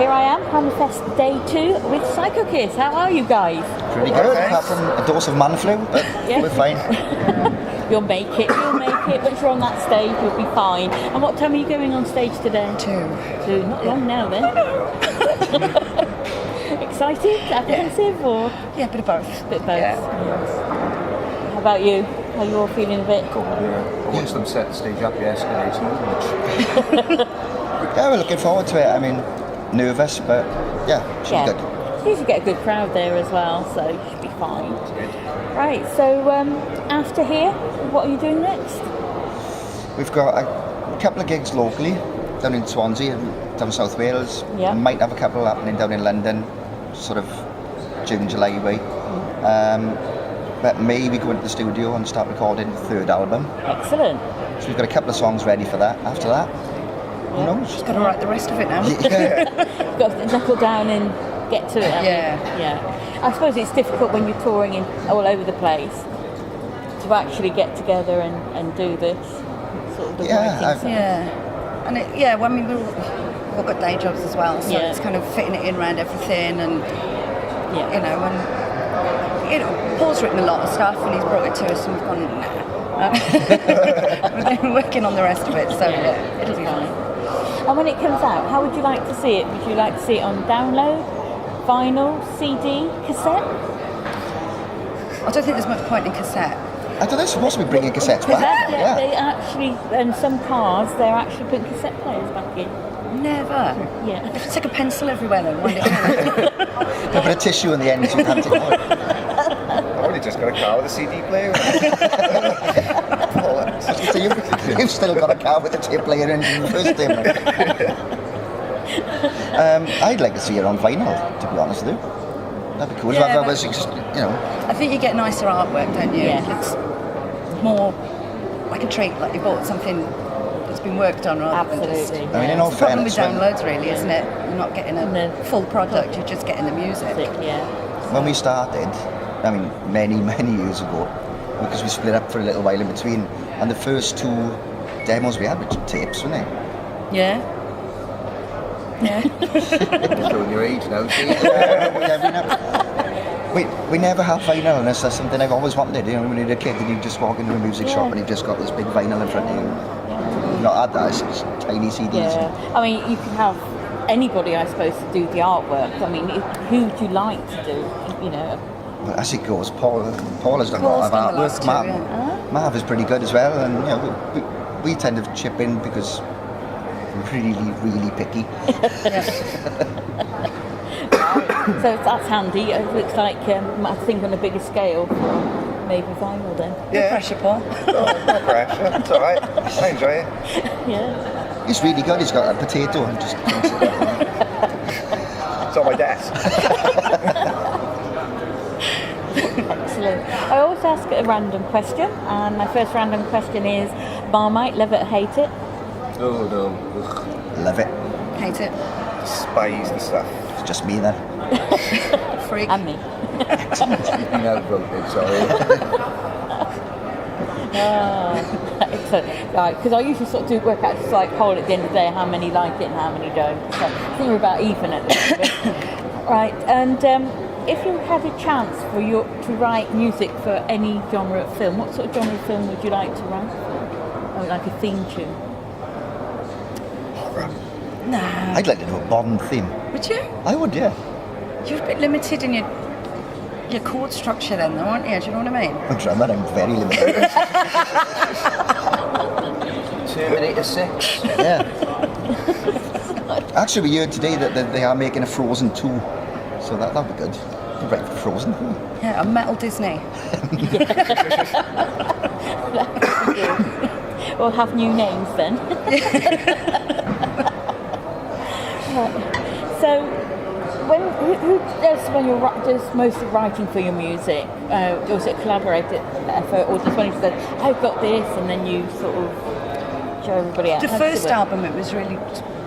here I am, Hammerfest Day 2 with Psycho Kiss. How are you guys? Pretty good, apart from a dose of man flu, but we're fine. You'll make it. Once you're on that stage, you'll be fine. And what time are you going on stage today? 2. Not long now then. Excited? Apprehensive? Or? Yeah, a bit of both. Bit of both. Yeah. Yes. How about you? How are you all feeling a bit? I watched them set the stage up yesterday, it's not much. Yeah, we're looking forward to it. I mean, nervous, but should be good. You usually get a good crowd there as well, so you should be fine. Right, so after here, what are you doing next? We've got a couple of gigs locally, down in Swansea and down South Wales. Yeah. We might have a couple happening down in London, sort of June, July way. But maybe go into the studio and start recording the third album. Excellent. So we've got a couple of songs ready for that. After that, who knows? Just got to write the rest of it now. You've got to knuckle down and get to it. Yeah. I suppose it's difficult when you're touring in all over the place to actually get together and do this sort of the writing side. And I mean, we've all got day jobs as well, so it's kind of fitting it in around everything, and Paul's written a lot of stuff and he's brought it to us and we've gone, nah. We're working on the rest of it, so it'll be fine. And when it comes out, how would you like to see it? Would you like to see it on download, vinyl, CD, cassette? I don't think there's much point in cassette. I don't know, supposed to be bringing cassettes back. They actually, some cars, they're actually putting cassette players back in. Never. Yeah. If it's like a pencil everywhere then, why A bit of tissue in the end so you can't take it out. I've only just got a car with a CD player. So you've still got a car with a tape player in the first day. I'd like to see it on vinyl, to be honest with you. That'd be cool. Yeah, if I was, I think you get nicer artwork, don't you? Yeah. It's more like a treat, like you bought something that's been worked on rather than just... Absolutely. I mean, in all It's the problem with fairness, downloads really, isn't it? You're not getting a full product, you're just getting the music. when we started, I mean, many years ago, because we split up for a little while in between, and the first 2 demos we had were tapes, weren't they? Yeah. You're showing your age now, see? We never had vinyl, and that's something I've always wanted. You know, when you're a kid and you just walk into a music shop and you've just got this big vinyl in front of you. You've not had that, it's just tiny CDs. Yeah. I mean, you can have anybody, I suppose, to do the artwork. I mean, who would you like to do, you know? Well, as it goes, Paul has done a Paul's lot of done the artwork. last two, Marv is pretty good as well, and you know, we tend to chip in because we're really picky. So that's handy. It looks like, I think, on a bigger scale for maybe vinyl then. No pressure, Paul. No pressure, it's alright. I enjoy it. Yeah. He's really good. He's got a potato and just. It's on my desk. Excellent. I always ask a random question, and my first random question is: Marmite, love it or hate it? Oh no. Ugh. Love it. Hate it. Despise the stuff. It's just me then. Freak. And me. You know, voted, sorry. Excellent. Right, because I usually sort of do work out just like poll at the end of the day how many like it and how many don't. So I think we're about even at the moment. Right, and if you had a chance to write music for any genre of film, what sort of genre of film would you like to write? Oh, like a theme tune. Nah. I'd like to do a Bond theme. Would you? I would, yeah. You're a bit limited in your chord structure then, though, aren't you? Do you know what I mean? I'm drummer, I'm very limited. Terminator 6. Yeah. Actually, we heard today that they are making a Frozen 2, so that'll be good. Right for Frozen. Yeah, a metal Disney. We'll have new names then. So, who does most of the writing for your music? Does it collaborate effort, or does one who says, "I've got this," and then you sort of show everybody else? The first album, it was really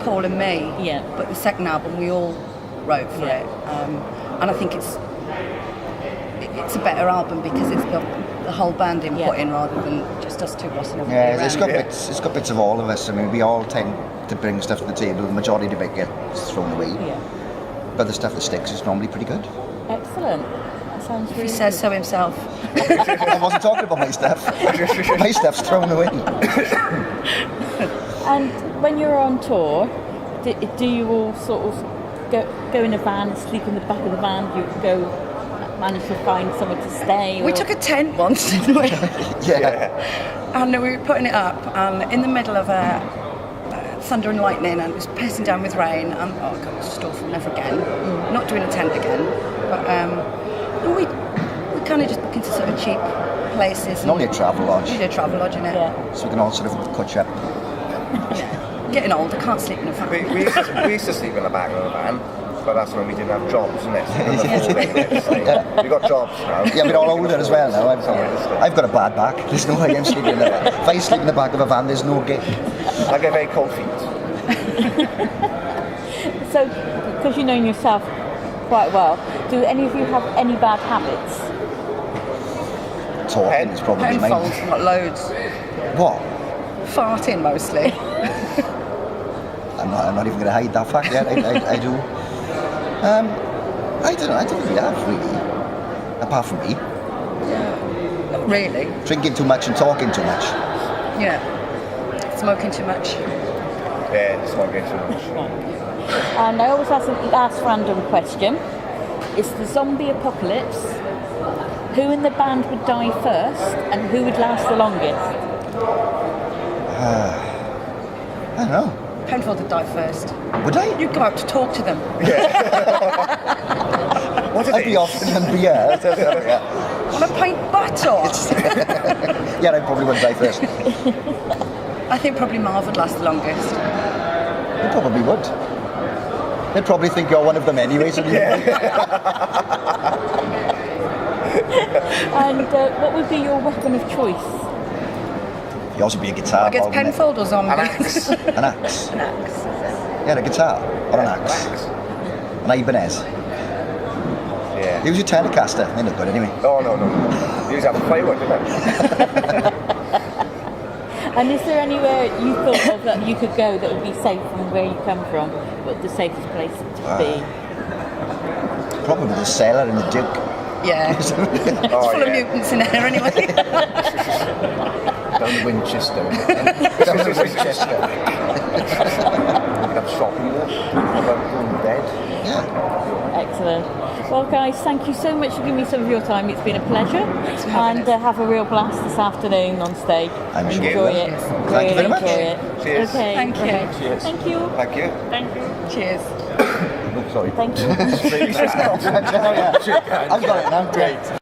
Paul and me. Yeah. But the second album, we all wrote for it, and I think it's a better album because it's got the whole band input in rather than just us two bossing everybody around. It's got bits of all of us. I mean, we all tend to bring stuff to the table. The majority of it gets thrown away. Yeah. But the stuff that sticks is normally pretty good. Excellent. That sounds really He says so himself. I wasn't talking about my stuff. My stuff's thrown away. And when you're on tour, do you all sort of go in a van, sleep in the back of the van? Do you go manage to find somewhere to stay? We took a tent once, didn't we? Yeah. And we were putting it up, and in the middle of thunder and lightning, and it was pissing down with rain, and oh god, it was just awful. Never again. Not doing a tent again. But and we kind of just book into sort of cheap places. Normally a travel lodge. We did a travel lodge in it. Yeah. So we can all sort of catch up. Getting old, I can't sleep in a van. We used to sleep in the back of the van, but that's when we didn't have jobs, isn't it? We got jobs now. Yeah, we're all older as well now. I've got a bad back. There's no way I'm sleeping in the back. If I sleep in the back of a van, there's no gig. I get very cold feet. So, because you know yourself quite well, do any of you have any bad habits? Talking is probably mine. Penfolds, not loads. What? Farting mostly. I'm not even going to hide that fact yet. I do. I don't know. I don't really have, really. Apart from me. Not really. Drinking too much and talking too much. Yeah. Smoking too much. Yeah, smoking too much. And I always ask a last random question. It's the zombie apocalypse. Who in the band would die first and who would last the longest? I don't know. Penfold would die first. Would I? You'd go out to talk to them. I'd be off in beer. On a pint bottle. Yeah, I probably would die first. I think probably Marv would last the longest. You probably would. They'd probably think you're one of them anyways. And what would be your weapon of choice? Yours would be a guitar. I guess ball, wouldn't it? Penfold or zombies. An axe. An axe. Yeah, a guitar or an axe. An Ibanez. Yeah. Use your Telecaster. They look good anyway. Oh, no. You used to have a firewood, didn't it? And is there anywhere you thought of that you could go that would be safe from where you come from, but the safest place to be? Probably the cellar and the Duke. Yeah. It's full of mutants in there anyway. Down to Winchester. Down to Winchester. You have shopping there. Going to bed. Yeah. Excellent. Well, guys, thank you so much for giving me some of your time. It's been a pleasure. And have a real blast this afternoon on stage. I'm sure Enjoy you will. it. Thank you Really very much. enjoy it. Cheers. Okay. Thank you. Right. Cheers. Thank you. Thank you. Thank you. Cheers. Oh, sorry. Thank you. I've got it now. Great.